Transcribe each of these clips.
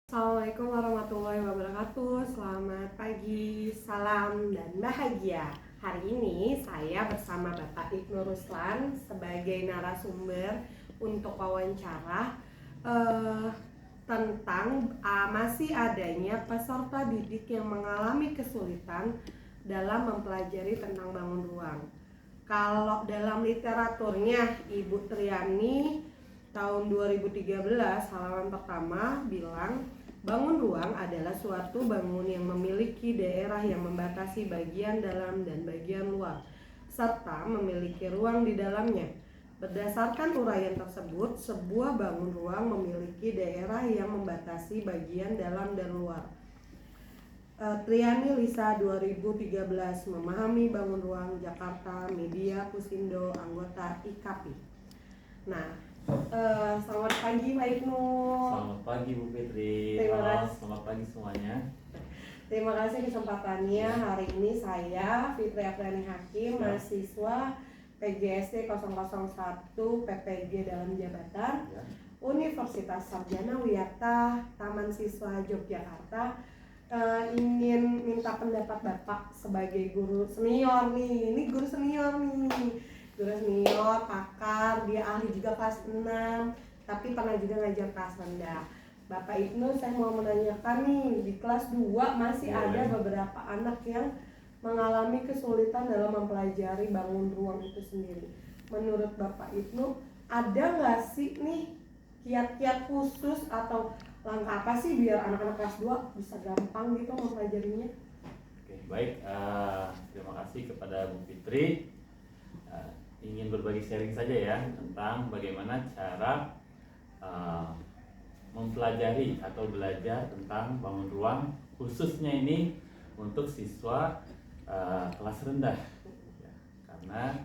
Assalamualaikum warahmatullahi wabarakatuh. Selamat pagi, salam dan bahagia. Hari ini saya bersama Bapak Ibnu Ruslan sebagai narasumber untuk wawancara tentang masih adanya peserta didik yang mengalami kesulitan dalam mempelajari tentang bangun ruang. Kalau dalam literaturnya Ibu Triani tahun 2013 halaman pertama bilang bangun ruang adalah suatu bangun yang memiliki daerah yang membatasi bagian dalam dan bagian luar serta memiliki ruang di dalamnya. Berdasarkan uraian tersebut, sebuah bangun ruang memiliki daerah yang membatasi bagian dalam dan luar. Triani Lisa 2013, Memahami Bangun Ruang, Jakarta, Media Pusindo, anggota IKAPI. Nah, selamat pagi Pak Ibnu. Selamat pagi Bu Fitri. Terima kasih. Selamat pagi semuanya. Terima kasih kesempatannya. Hari ini saya Fitri Apriani Hakim, mahasiswa PGSD 001 PPG dalam jabatan Universitas Sarjana Wiyata Taman Siswa Yogyakarta. Ingin minta pendapat Bapak sebagai guru senior nih. Ini guru senior nih. Guru senior, pakar, dia ahli juga kelas 6, tapi pernah juga ngajar kelas rendah. Bapak Ibnu, saya mau menanyakan nih, di kelas 2 masih ada beberapa anak yang mengalami kesulitan dalam mempelajari bangun ruang itu sendiri. Menurut Bapak Ibnu, ada nggak sih nih kiat-kiat khusus atau langkah apa sih biar anak-anak kelas 2 bisa gampang gitu mempelajarinya? Oke, baik. Terima kasih kepada Bu Fitri. Ingin berbagi sharing saja ya tentang bagaimana cara mempelajari atau belajar tentang bangun ruang, khususnya ini untuk siswa kelas rendah ya, karena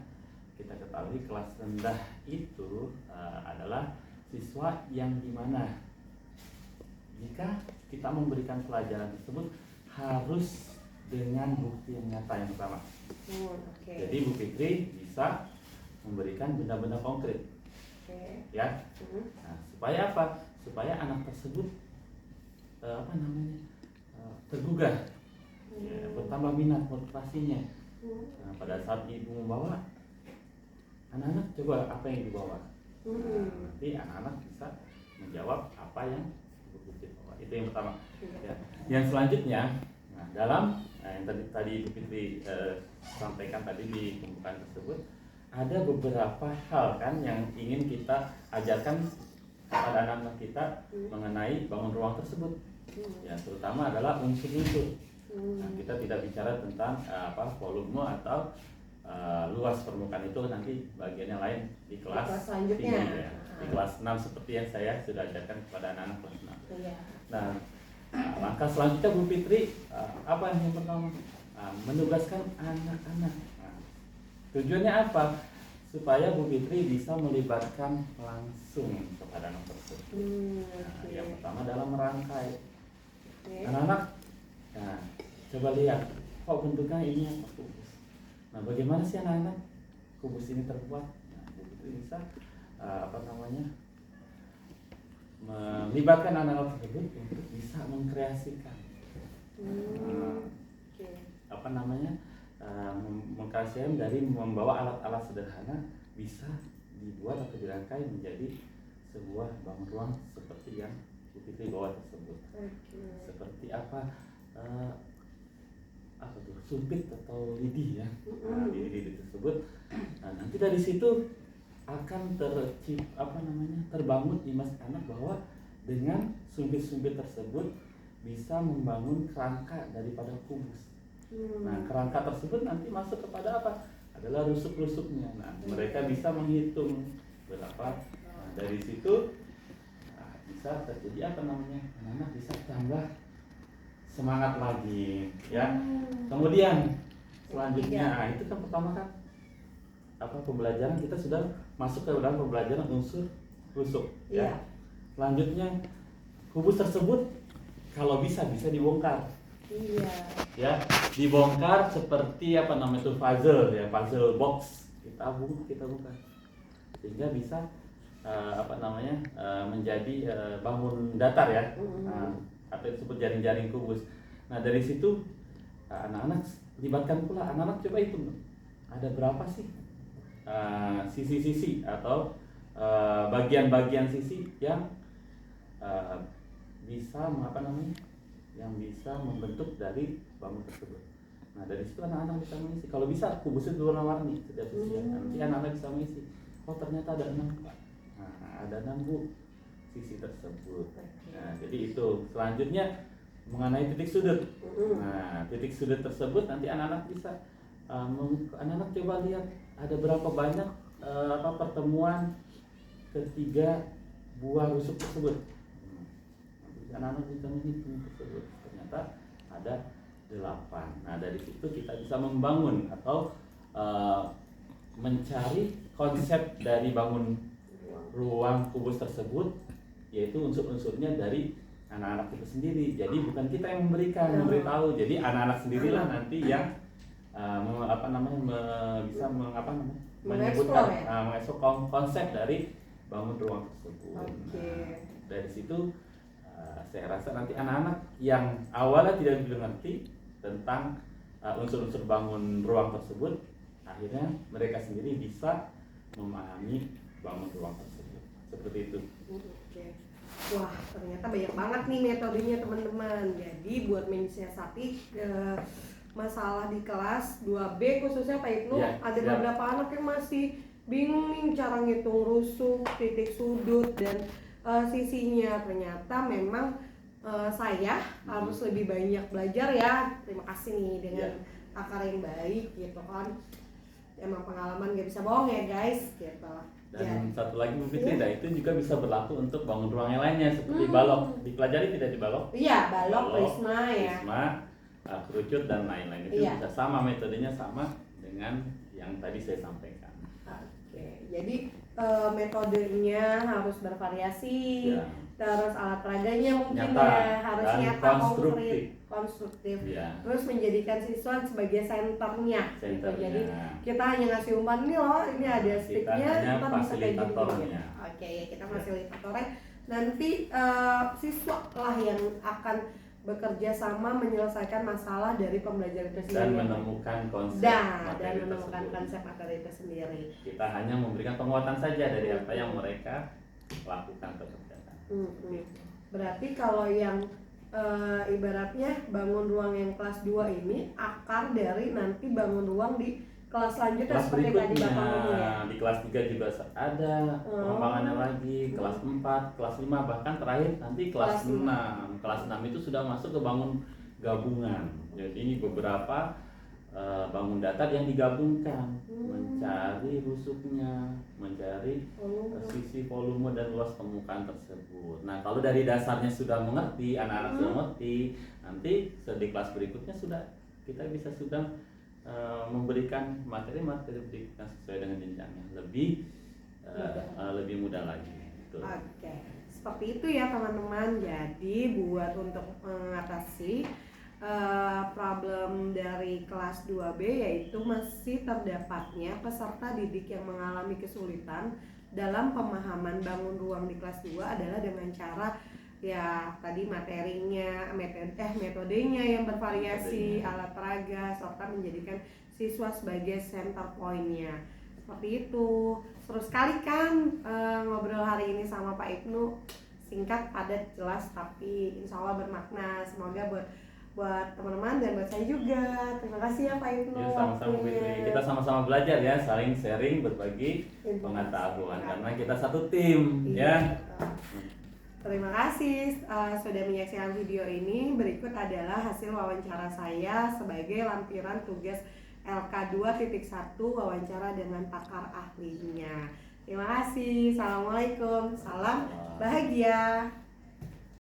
kita ketahui kelas rendah itu adalah siswa yang dimana jika kita memberikan pelajaran tersebut harus dengan bukti yang nyata yang pertama. Jadi Bu Fitri bisa memberikan benda-benda konkret, ya. Nah, supaya apa? Supaya anak tersebut tergugah, ya, bertambah minat motivasinya. Nah, pada saat ibu membawa, anak-anak coba apa yang dibawa. Nah, nanti anak-anak bisa menjawab apa yang ibu Fitri bawa. Itu yang pertama. Ya. Yang selanjutnya, nah, dalam yang tadi Ibu Fitri sampaikan tadi di pembukaan tersebut, ada beberapa hal kan yang ingin kita ajarkan kepada anak-anak kita mengenai bangun ruang tersebut. Ya, terutama adalah unsur-unsur. Nah, kita tidak bicara tentang volume atau luas permukaan, itu nanti bagiannya lain di kelas selanjutnya. Ya. Di kelas 6 seperti yang saya sudah ajarkan kepada anak-anak kelas 6. Nah, langkah selanjutnya Bu Fitri apa yang pertama? Menugaskan anak-anak. Tujuannya apa? Supaya Bu Fitri bisa melibatkan langsung kepada anak tersebut. Yang pertama dalam merangkai. Anak-anak, nah, coba lihat, kok bentuknya ini apa kubus. Nah, bagaimana sih anak-anak kubus ini terbuat? Nah, Bu Fitri bisa melibatkan anak-anak tersebut untuk bisa mengkreasikan. Mengkreasikan dari membawa alat-alat sederhana bisa dibuat atau dirangkai menjadi sebuah bangun ruang seperti yang Bu Fitri bawa tersebut. Seperti sumpit atau lidi ya. Nah, lidi tersebut. Nah, nanti dari situ akan terbangun image anak bahwa dengan sumpit-sumpit tersebut bisa membangun kerangka daripada kubus. Nah, kerangka tersebut nanti masuk kepada apa? Adalah rusuk-rusuknya. Nah, mereka bisa menghitung berapa. Nah, dari situ bisa terjadi anak-anak bisa tambah semangat lagi, ya. Kemudian selanjutnya, itu kan pertama kan pembelajaran kita sudah masuk ke dalam pembelajaran unsur rusuk, ya. Selanjutnya kubus tersebut kalau bisa dibongkar. Ya, dibongkar seperti puzzle ya, puzzle box. Kita buka sehingga bisa menjadi bangun datar ya, atau disebut jaring-jaring kubus. Nah dari situ anak-anak libatkan pula, anak-anak coba hitung ada berapa sih sisi-sisi atau bagian-bagian sisi yang bisa yang bisa membentuk dari bangun tersebut. Nah dari situ anak-anak bisa mengisi. Kalau bisa kubusnya berwarna-warni setiap sisi. Nanti anak-anak bisa mengisi. Oh ternyata ada 6 Pak. Nah ada 6 Bu sisi tersebut. Nah jadi itu selanjutnya mengenai titik sudut. Nah titik sudut tersebut nanti anak-anak bisa anak-anak coba lihat ada berapa banyak pertemuan ketiga buah rusuk tersebut. Anak-anak bisa menghitung tersebut. Ternyata ada 8. Nah dari situ kita bisa membangun atau mencari konsep dari bangun ruang kubus tersebut, yaitu unsur-unsurnya dari anak-anak itu sendiri. Jadi bukan kita yang memberitahu. Jadi anak-anak sendirilah nanti yang bisa menyebutkan mengeksplor konsep dari bangun ruang tersebut. Nah, dari situ saya rasa nanti anak-anak yang awalnya tidak mengerti tentang unsur-unsur bangun ruang tersebut, akhirnya mereka sendiri bisa memahami bangun ruang tersebut. Seperti itu. Wah, ternyata banyak banget nih metodenya teman-teman. Jadi buat mensiasati masalah di kelas 2B khususnya Pak Ibnu, ada beberapa anak yang masih bingung nih cara ngitung rusuk, titik sudut dan sisinya. Ternyata memang saya harus lebih banyak belajar ya. Terima kasih nih dengan akar yang baik gitu kan. Emang pengalaman gak bisa bohong ya guys gitu. Dan satu lagi mungkin tidak, itu juga bisa berlaku untuk bangun ruang yang lainnya seperti balok. Dipelajari tidak di balok? Iya, balok, prisma ya. Prisma, kerucut dan lain-lain itu bisa sama, metodenya sama dengan yang tadi saya sampaikan. Oke, jadi metodenya harus bervariasi, terus alat peraganya mungkin harus nyata, konstruktif. Terus menjadikan siswa sebagai senternya. Gitu. Jadi kita hanya ngasih umpan nih loh, ini ada sticknya, kita bisa kayak gini. Oke, ya kita fasilitatornya. Nanti siswa lah yang akan bekerja sama menyelesaikan masalah dari pembelajaran itu sendiri dan menemukan konsep materi itu sendiri. Kita hanya memberikan penguatan saja dari apa yang mereka lakukan atau kerjakan. Berarti kalau yang ibaratnya bangun ruang yang kelas 2 ini akar dari nanti bangun ruang di kelas selanjutnya seperti tadi Bapak ngomong ya. Di kelas 3 juga ada pengembangannya lagi, kelas 4, kelas 5, bahkan terakhir nanti kelas 6. Kelas 6 itu sudah masuk ke bangun gabungan. Jadi beberapa bangun datar yang digabungkan, mencari rusuknya, mencari sisi volume dan luas permukaan tersebut. Nah, kalau dari dasarnya sudah mengerti, anak-anak sudah mengerti, nanti di kelas berikutnya kita bisa memberikan materi-materi berikutnya sesuai dengan jenjangnya lebih mudah lagi. Oke, seperti itu ya teman-teman. Jadi buat untuk mengatasi problem dari kelas 2B yaitu masih terdapatnya peserta didik yang mengalami kesulitan dalam pemahaman bangun ruang di kelas 2 adalah dengan cara ya tadi materinya, metodenya yang bervariasi, alat peraga, serta menjadikan siswa sebagai center point-nya. Seperti itu. Seru sekali kan ngobrol hari ini sama Pak Ibnu. Singkat, padat, jelas, tapi insya Allah bermakna. Semoga buat teman-teman dan buat saya juga. Terima kasih ya Pak Ibnu. Ya, sama-sama Bu Fitri. Kita sama-sama belajar ya, saling sharing, berbagi pengetahuan karena kita satu tim ya. Terima kasih sudah menyaksikan video ini. Berikut adalah hasil wawancara saya sebagai lampiran tugas LK2.1 wawancara dengan pakar ahlinya. Terima kasih. Assalamualaikum. Salam bahagia.